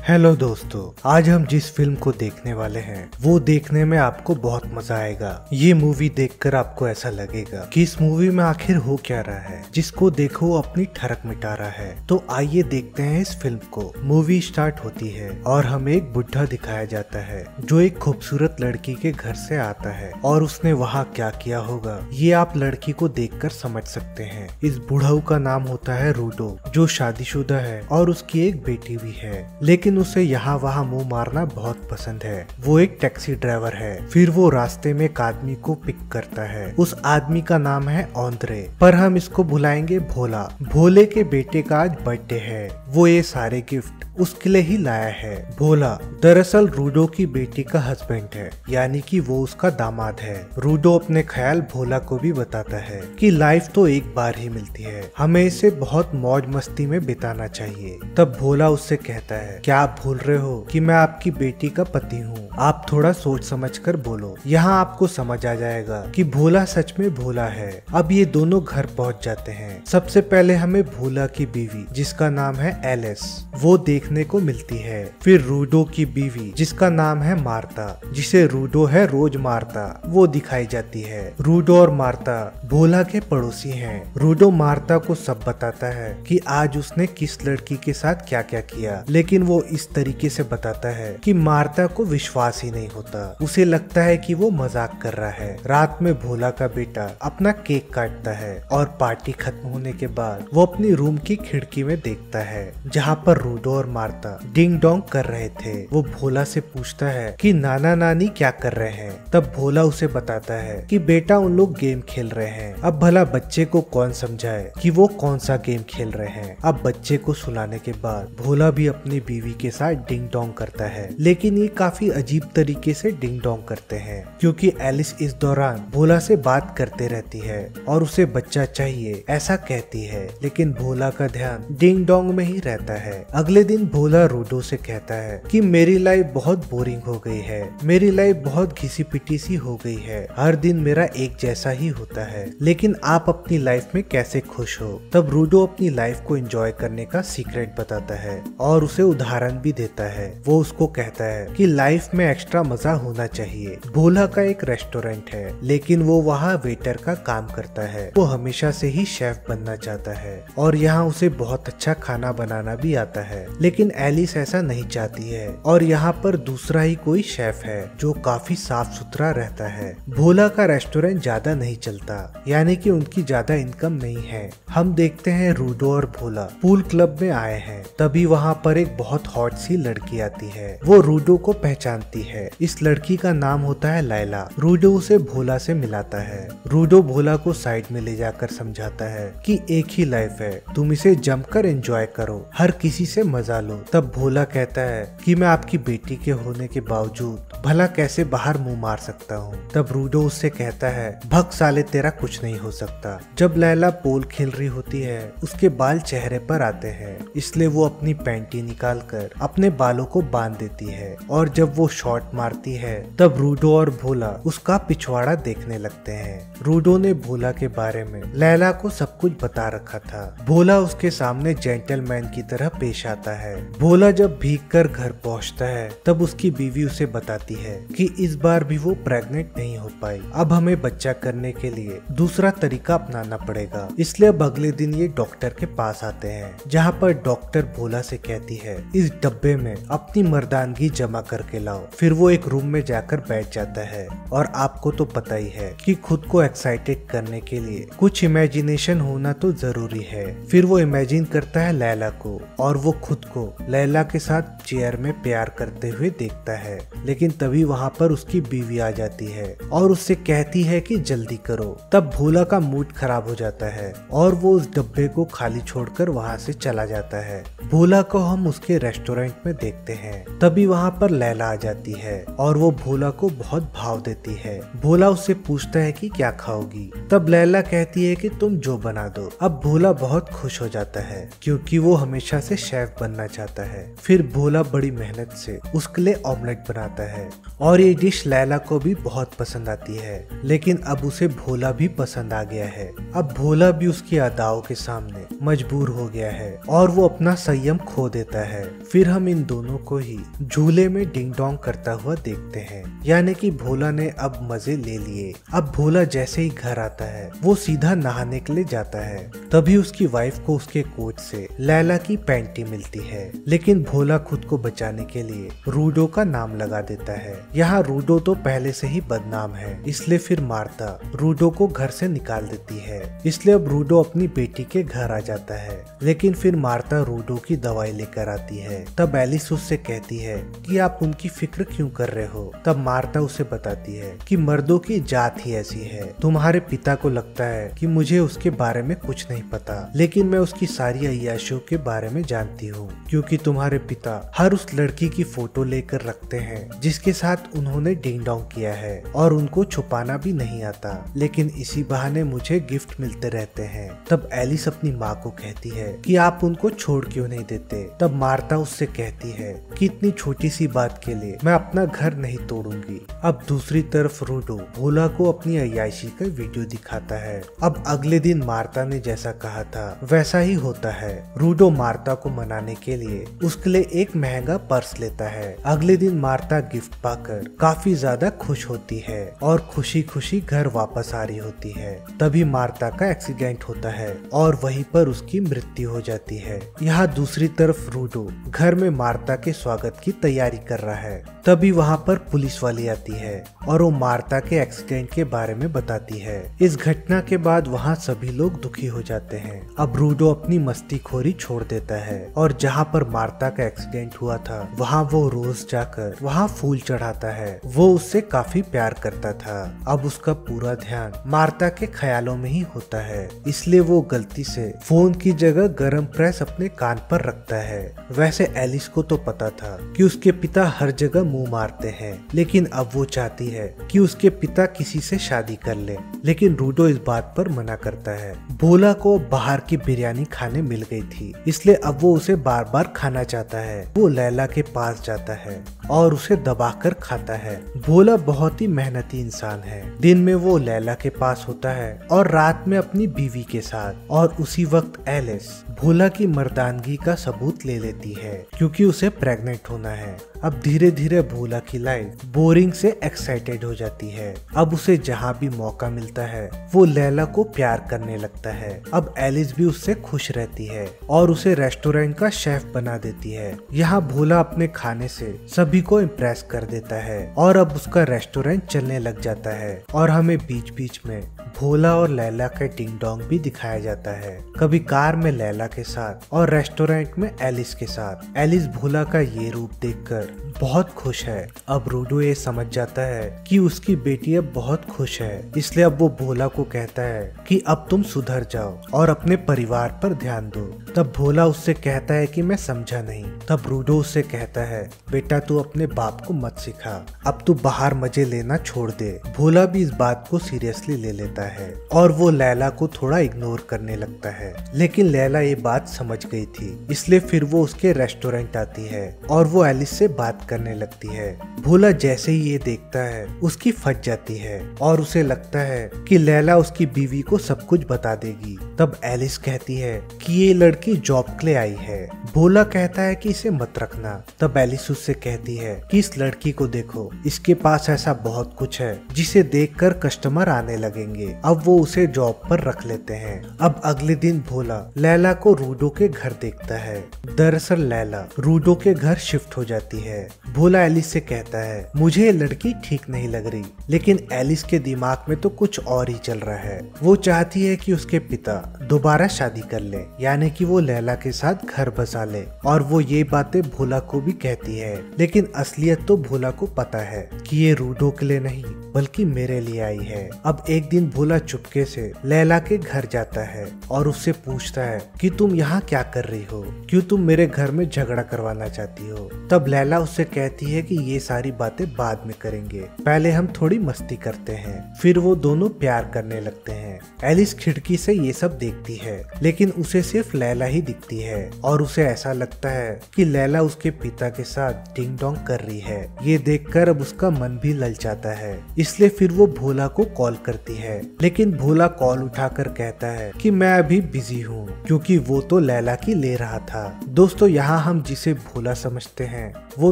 Hello दोस्तों, आज हम जिस फिल्म को देखने वाले हैं वो देखने में आपको बहुत मजा आएगा। ये मूवी देखकर आपको ऐसा लगेगा कि इस मूवी में आखिर हो क्या रहा है, जिसको देखो वो अपनी ठरक मिटा रहा है। तो आइए देखते हैं इस फिल्म को। मूवी स्टार्ट होती है और हमें एक बुढ़ा दिखाया जाता है जो एक खूबसूरत लड़की के घर से आता है और उसने वहाँ क्या किया होगा ये आप लड़की को देखकर समझ सकते हैं। इस बुढ़ऊ का नाम होता है रूडो, जो शादीशुदा है और उसकी एक बेटी भी है, लेकिन उसे यहाँ वहाँ मुंह मारना बहुत पसंद है। वो एक टैक्सी ड्राइवर है। फिर वो रास्ते में एक आदमी को पिक करता है। उस आदमी का नाम है औंद्रे, पर हम इसको बुलाएंगे भोला। भोले के बेटे का आज बर्थडे है। वो ये सारे गिफ्ट उसके लिए ही लाया है। भोला दरअसल रूडो की बेटी का हस्बैंड है, यानी कि वो उसका दामाद है। रूडो अपने ख्याल भोला को भी बताता है कि लाइफ तो एक बार ही मिलती है, हमें इसे बहुत मौज मस्ती में बिताना चाहिए। तब भोला उससे कहता है, क्या आप भूल रहे हो कि मैं आपकी बेटी का पति हूँ? आप थोड़ा सोच समझ कर बोलो, यहाँ आपको समझ आ जाएगा कि भोला सच में भोला है। अब ये दोनों घर पहुँच जाते हैं। सबसे पहले हमें भोला की बीवी, जिसका नाम है एलिस, वो देखने को मिलती है। फिर रूडो की बीवी, जिसका नाम है मार्ता, जिसे रूडो है रोज मारता, वो दिखाई जाती है। रूडो और मार्ता भोला के पड़ोसी हैं। रूडो मार्ता को सब बताता है कि आज उसने किस लड़की के साथ क्या क्या किया, लेकिन वो इस तरीके से बताता है कि मार्ता को विश्वास ही नहीं होता। उसे लगता है कि वो मजाक कर रहा है। रात में भोला का बेटा अपना केक काटता है और पार्टी खत्म होने के बाद वो अपनी रूम की खिड़की में देखता है जहाँ पर रूडो और मार्ता डिंग डोंग कर रहे थे। वो भोला से पूछता है कि नाना नानी क्या कर रहे हैं। तब भोला उसे बताता है कि बेटा उन लोग गेम खेल रहे हैं। अब भला बच्चे को कौन समझाए कि वो कौन सा गेम खेल रहे हैं। अब बच्चे को सुलाने के बाद भोला भी अपनी बीवी के साथ डिंग डोंग करता है, लेकिन ये काफी अजीब तरीके से डिंग डोंग करते हैं क्योंकि एलिस इस दौरान भोला से बात करते रहती है और उसे बच्चा चाहिए ऐसा कहती है, लेकिन भोला का ध्यान डिंग डोंग में ही रहता है। अगले दिन भोला रूडो से कहता है कि मेरी लाइफ बहुत बोरिंग हो गई है, मेरी लाइफ बहुत घिसी पिटी सी हो गई है, हर दिन मेरा एक जैसा ही होता है, लेकिन आप अपनी लाइफ में कैसे खुश हो। तब रूडो अपनी लाइफ को एंजॉय करने का सीक्रेट बताता है और उसे उदाहरण भी देता है। वो उसको कहता है कि लाइफ में एक्स्ट्रा मजा होना चाहिए। भोला का एक रेस्टोरेंट है, लेकिन वो वहाँ वेटर का काम करता है। वो हमेशा से ही शेफ बनना चाहता है और यहाँ उसे बहुत अच्छा खाना बनाना भी आता है, लेकिन एलिस ऐसा नहीं चाहती है और यहाँ पर दूसरा ही कोई शेफ है जो काफी साफ सुथरा रहता है। भोला का रेस्टोरेंट ज्यादा नहीं चलता, यानी कि उनकी ज्यादा इनकम नहीं है। हम देखते हैं रूडो और भोला पूल क्लब में आए हैं। तभी वहाँ पर एक बहुत हॉट सी लड़की आती है। वो रूडो को पहचानती है। इस लड़की का नाम होता है लैला। रूडो उसे भोला से मिलाता है। रूडो भोला को साइड में ले जाकर समझाता है कि एक ही लाइफ है, तुम इसे जमकर एंजॉय करो, हर किसी से मजा लो। तब भोला कहता है कि मैं आपकी बेटी के होने के बावजूद भला कैसे बाहर मुंह मार सकता हूँ। तब रूडो उससे कहता है भग साले, तेरा कुछ नहीं हो सकता। जब लैला पोल खेल रही होती है उसके बाल चेहरे पर आते हैं, इसलिए वो अपनी पैंटी निकाल कर अपने बालों को बांध देती है और जब वो शॉट मारती है तब रूडो और भोला उसका पिछवाड़ा देखने लगते हैं। रूडो ने भोला के बारे में लैला को सब कुछ बता रखा था। भोला उसके सामने जेंटलमैन की तरह पेश आता है। भोला जब भीग कर घर पहुंचता है तब उसकी बीवी उसे बताती है कि इस बार भी वो प्रेग्नेंट नहीं हो पाई। अब हमें बच्चा करने के लिए दूसरा तरीका अपनाना पड़ेगा। इसलिए अब अगले दिन ये डॉक्टर के पास आते हैं, जहाँ पर डॉक्टर भोला से कहती है इस डब्बे में अपनी मर्दानगी जमा करके लाओ। फिर वो एक रूम में जाकर बैठ जाता है और आपको तो पता ही है कि खुद को एक्साइटेड करने के लिए कुछ इमेजिनेशन होना तो जरूरी है। फिर वो इमेजिन करता है लैला को और वो खुद को लैला के साथ चेयर में प्यार करते हुए देखता है, लेकिन तभी वहाँ पर उसकी बीवी आ जाती है और उससे कहती है कि जल्दी करो। तब भोला का मूड खराब हो जाता है और वो उस डब्बे को खाली छोड़कर वहाँ से चला जाता है। भोला को हम उसके रेस्टोरेंट में देखते हैं। तभी वहाँ पर लैला आ जाती है और वो भोला को बहुत भाव देती है। भोला उससे पूछता है कि क्या खाओगी। तब लैला कहती है कि तुम जो बना दो। अब भोला बहुत खुश हो जाता है क्योंकि वो हमेशा से शेफ बनना चाहता है। फिर भोला बड़ी मेहनत से उसके लिए ऑमलेट बनाता है और ये डिश लैला को भी बहुत पसंद आती है। लेकिन अब उसे भोला भी पसंद आ गया है। अब भोला भी उसकी अदाओं के सामने मजबूर हो गया है और वो अपना संयम खो देता है। फिर हम इन दोनों को ही झूले में डिंग डोंग करता हुआ देखते हैं, यानी कि भोला ने अब मजे ले लिए। अब भोला जैसे ही घर आता है वो सीधा नहाने के लिए जाता है। तभी उसकी वाइफ को उसके कोच से लैला की पैंटी मिलती है, लेकिन भोला खुद को बचाने के लिए रूडो का नाम लगा देता है। यहाँ रूडो तो पहले से ही बदनाम है, इसलिए फिर मार्ता रूडो को घर से निकाल देती है। इसलिए अब रूडो अपनी बेटी के घर आ जाता है, लेकिन फिर मार्ता रूडो की दवाई लेकर आती है। तब एलिस उससे कहती है कि आप उनकी फिक्र क्यों कर रहे हो। तब मार्ता उसे बताती है कि मर्दों की जात ही ऐसी है। तुम्हारे पिता को लगता है कि मुझे उसके बारे में कुछ नहीं पता, लेकिन मैं उसकी सारी अय्याशियों के बारे में जानती हूँ, क्योंकि तुम्हारे पिता हर उस लड़की की फोटो लेकर रखते हैं जिसके साथ उन्होंने डिंग डोंग किया है, और उनको छुपाना भी नहीं आता, लेकिन इसी बहाने मुझे गिफ्ट मिलते रहते हैं। तब एलिस अपनी माँ को कहती है कि आप उनको छोड़ क्यों नहीं देते। तब मार्ता उससे कहती है कि इतनी छोटी सी बात के लिए मैं अपना घर नहीं तोड़ूंगी। अब दूसरी तरफ रूडो भोला को अपनी अय्याशी का वीडियो दिखाता है। अब अगले दिन मार्ता ने जैसा कहा था वैसा ही होता है। रूडो मार्ता को मनाने के लिए उसके लिए एक महंगा पर्स लेता है। अगले दिन मार्ता गिफ्ट पाकर काफी ज्यादा खुश होती है और खुशी खुशी घर वापस आ रही होती है। तभी मार्ता का एक्सीडेंट होता है और वहीं पर उसकी मृत्यु हो जाती है। यहाँ दूसरी तरफ रूडो घर में मार्ता के स्वागत की तैयारी कर रहा है। तभी वहाँ पर पुलिस वाली आती है और वो मार्ता के एक्सीडेंट के बारे में बताती है। इस घटना के बाद वहाँ सभी लोग दुखी हो जाते हैं। अब रूडो अपनी मस्तीखोरी छोड़ देता है और जहाँ पर मार्ता का एक्सीडेंट हुआ था वहाँ वो रोज जाकर वहाँ फूल चढ़ाता है। वो उससे काफी प्यार करता था। अब उसका पूरा ध्यान मार्ता के ख्यालों में ही होता है, इसलिए वो गलती से फोन की जगह गरम प्रेस अपने कान पर रखता है। वैसे एलिस को तो पता था कि उसके पिता हर जगह मुंह मारते हैं, लेकिन अब वो चाहती है कि उसके पिता किसी से शादी कर ले, लेकिन रूडो इस बात पर मना करता है। भोला को बाहर की बिरयानी खाने मिल गई थी, इसलिए अब वो उसे बार बार खाना चाहता है। वो लैला के पास जाता है और उसे दबाकर खाता है। भोला बहुत ही मेहनती इंसान है। दिन में वो लैला के पास होता है और रात में अपनी बीवी के साथ। और उसी वक्त एलिस भोला की मर्दानगी का सबूत ले लेती है, क्योंकि उसे प्रेग्नेंट होना है। अब धीरे धीरे भोला की लाइफ बोरिंग से एक्साइटेड हो जाती है। अब उसे जहाँ भी मौका मिलता है वो लैला को प्यार करने लगता है। अब एलिस भी उससे खुश रहती है और उसे रेस्टोरेंट का शेफ बना देती है। यहाँ भोला अपने खाने से सभी को इम्प्रेस कर देता है और अब उसका रेस्टोरेंट चलने लग जाता है। और हमें बीच बीच में भोला और लैला के डिंग डोंग भी दिखाया जाता है, कभी कार में लैला के साथ और रेस्टोरेंट में एलिस के साथ। एलिस भोला का ये रूप देखकर बहुत खुश है। अब रूडो ये समझ जाता है कि उसकी बेटी अब बहुत खुश है, इसलिए अब वो भोला को कहता है कि अब तुम सुधर जाओ और अपने परिवार पर ध्यान दो। तब भोला उससे कहता है कि मैं समझा नहीं। तब रूडो उससे कहता है, बेटा तू अपने बाप को मत सिखा, अब तू बाहर मजे लेना छोड़ दे। भोला भी इस बात को सीरियसली ले लेता है और वो लैला को थोड़ा इग्नोर करने लगता है, लेकिन लैला ये बात समझ गई थी, इसलिए फिर वो उसके रेस्टोरेंट आती है और वो एलिस से बात करने लगती है। भोला जैसे ही ये देखता है उसकी फट जाती है और उसे लगता है कि लैला उसकी बीवी को सब कुछ बता देगी। तब एलिस कहती है कि ये लड़की जॉब के लिए आई है। भोला कहता है कि इसे मत रखना। तब एलिस उससे कहती है कि इस लड़की को देखो, इसके पास ऐसा बहुत कुछ है जिसे देखकर कस्टमर आने लगेंगे। अब वो उसे जॉब पर रख लेते हैं। अब अगले दिन भोला लैला को रूडो के घर देखता है। दरअसल लैला रूडो के घर शिफ्ट हो जाती है। भोला एलिस से कहता है, मुझे ये लड़की ठीक नहीं लग रही, लेकिन एलिस के दिमाग में तो कुछ और ही चल रहा है। वो चाहती है कि उसके पिता दोबारा शादी कर ले, यानी कि वो लैला के साथ घर बसा ले, और वो ये बातें भोला को भी कहती है। लेकिन असलियत तो भोला को पता है कि ये रूडो के लिए नहीं बल्कि मेरे लिए आई है। अब एक दिन भोला चुपके से लैला के घर जाता है और उससे पूछता है कि तुम यहाँ क्या कर रही हो, क्यों तुम मेरे घर में झगड़ा करवाना चाहती हो। तब लैला उससे कहती है कि ये सारी बातें बाद में करेंगे, पहले हम थोड़ी मस्ती करते हैं। फिर वो दोनों प्यार करने लगते हैं एलिस खिड़की से ये सब देखती है, लेकिन उसे सिर्फ लैला ही दिखती है और उसे ऐसा लगता है कि लैला उसके पिता के साथ डिंग डोंग कर रही है। ये देखकर अब उसका मन भी ललचाता है, इसलिए फिर वो भोला को कॉल करती है। लेकिन भोला कॉल उठाकर कहता है कि मैं अभी बिजी हूँ, क्योंकि वो तो लैला की ले रहा था। दोस्तों, यहाँ हम जिसे भोला समझते हैं वो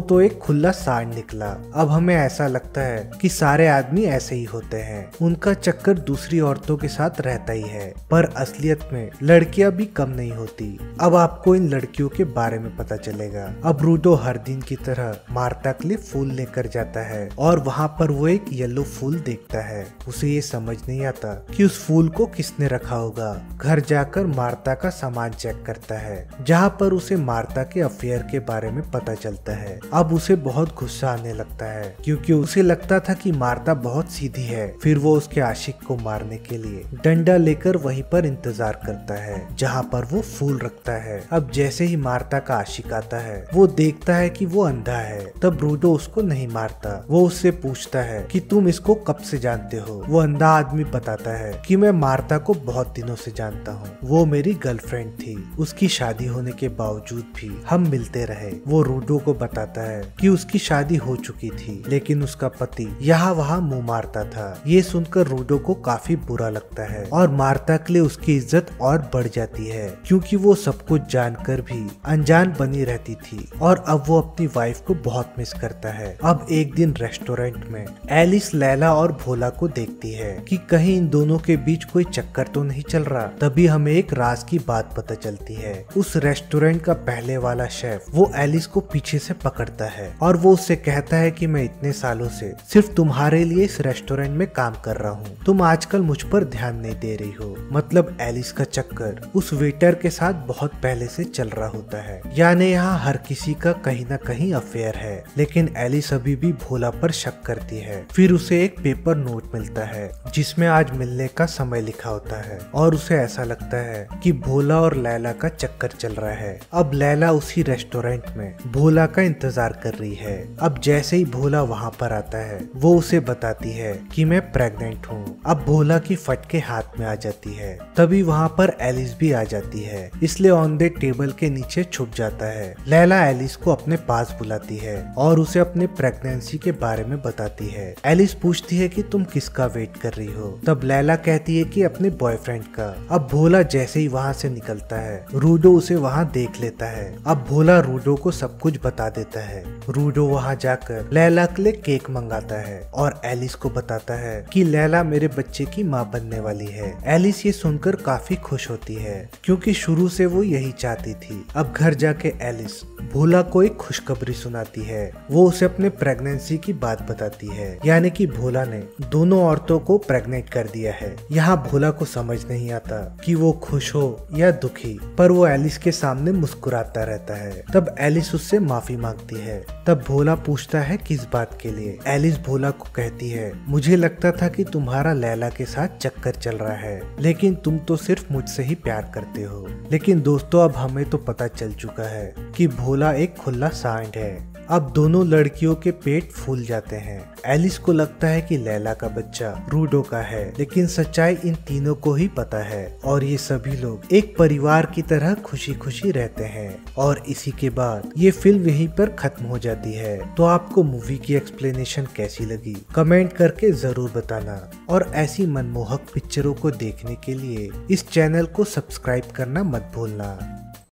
तो एक खुला सांड निकला। अब हमें ऐसा लगता है कि सारे आदमी ऐसे ही होते हैं, उनका चक्कर दूसरी औरतों के साथ रहता ही है, पर असलियत में लड़कियां भी कम नहीं होती। अब आपको इन लड़कियों के बारे में पता चलेगा। अब रूडो हर दिन की तरह मार्ता के लिए फूल लेकर जाता है और वहाँ पर वो एक येलो फूल देखता है। उसे ये समझ नहीं आता कि उस फूल को किसने रखा होगा। घर जाकर मार्ता का सामान चेक करता है, जहाँ पर उसे मार्ता के अफेयर के बारे में पता चलता है। अब उसे बहुत गुस्सा आने लगता है, क्योंकि उसे लगता था कि मार्ता बहुत सीधी है। फिर वो उसके आशिक को मारने के लिए डंडा लेकर वहीं पर इंतजार करता है, जहाँ पर वो फूल रखता है। अब जैसे ही मार्ता का आशिक आता है, वो देखता है कि वो अंधा है। तब रूडो उसको नहीं मारता। वो उससे पूछता है कि तुम इसको कब से जानते हो। वो अंधा आदमी बताता है कि मैं मार्ता को बहुत दिनों से जानता हूँ, वो मेरी गर्लफ्रेंड थी। उसकी शादी होने के बावजूद भी हम मिलते रहे। वो रूडो को बताता है कि उसकी शादी हो चुकी थी, लेकिन उसका पति यहाँ वहाँ मुंह मारता था। ये सुनकर रूडो को काफी बुरा लगता है और मार्ता के लिए उसकी इज्जत और बढ़ जाती है, क्योंकि वो सब कुछ जानकर भी अनजान बनी रहती थी और अब वो अपनी वाइफ को बहुत मिस करता है। अब एक दिन रेस्टोरेंट में एलिस लैला और भोला को देखती है कि कहीं इन दोनों के बीच कोई चक्कर तो नहीं चल रहा। तभी हमें एक राज की बात पता चलती है। उस रेस्टोरेंट का पहले वाला शेफ वो एलिस को पीछे से पकड़ता है और वो उससे कहता है कि मैं इतने सालों से सिर्फ तुम्हारे लिए इस रेस्टोरेंट में काम कर रहा हूँ, तुम आजकल मुझ पर ध्यान नहीं दे रही हो। मतलब एलिस का चक्कर उस वेटर के साथ बहुत पहले से चल रहा होता है, यानी यहाँ हर किसी का कहीं ना कहीं अफेयर है। लेकिन एलिस अभी भी भोला पर शक करती है। फिर उसे एक पेपर नोट मिलता है जिसमें आज मिलने का समय लिखा होता है और उसे ऐसा लगता है कि भोला और लैला का चक्कर चल रहा है। अब लैला उसी रेस्टोरेंट में भोला का इंतजार कर रही है। अब जैसे ही भोला वहाँ पर आता है, वो उसे बताती है कि मैं प्रेग्नेंट हूँ। अब भोला की फटके हाथ में आ जाती है। तभी वहाँ पर एलिस भी आ जाती है, इसलिए ऑन द टेबल के नीचे छुप जाता है। लैला एलिस को अपने पास बुलाती है और उसे अपने प्रेगनेंसी के बारे में बताती है। एलिस पूछती है कि तुम किसका वेट कर रही हो। तब लैला कहती है कि अपने बॉयफ्रेंड का। अब भोला जैसे ही वहाँ से निकलता है, रूडो उसे वहाँ देख लेता है। अब भोला रूडो को सब कुछ बता देता है। रूडो वहाँ जाकर लैला के लिए केक मंगाता है और एलिस को बताता है कि लैला मेरे बच्चे की माँ बनने वाली है। एलिस ये सुनकर काफी खुश होती है, क्योंकि शुरू से वो यही चाहती थी। अब घर जाके एलिस भोला को एक खुशखबरी सुनाती है। वो उसे अपने प्रेगनेंसी की बात बताती है, यानी कि भोला ने दोनों औरतों को प्रेग्नेंट कर दिया है। यहाँ भोला को समझ नहीं आता कि वो खुश हो या दुखी, पर वो एलिस के सामने मुस्कुराता रहता है। तब एलिस उससे माफी मांगती है। तब भोला पूछता है किस बात के लिए। एलिस भोला को कहती है, मुझे लगता था कि तुम्हारा लैला के साथ चक्कर चल रहा है, लेकिन तुम तो सिर्फ मुझसे ही प्यार करते हो। लेकिन दोस्तों, अब हमें तो पता चल चुका है कि भोला एक खुला सांड है। अब दोनों लड़कियों के पेट फूल जाते हैं। एलिस को लगता है कि लैला का बच्चा रूडो का है, लेकिन सच्चाई इन तीनों को ही पता है और ये सभी लोग एक परिवार की तरह खुशी खुशी रहते हैं। और इसी के बाद ये फिल्म यहीं पर खत्म हो जाती है। तो आपको मूवी की एक्सप्लेनेशन कैसी लगी कमेंट करके जरूर बताना, और ऐसी मनमोहक पिक्चरों को देखने के लिए इस चैनल को सब्सक्राइब करना मत भूलना।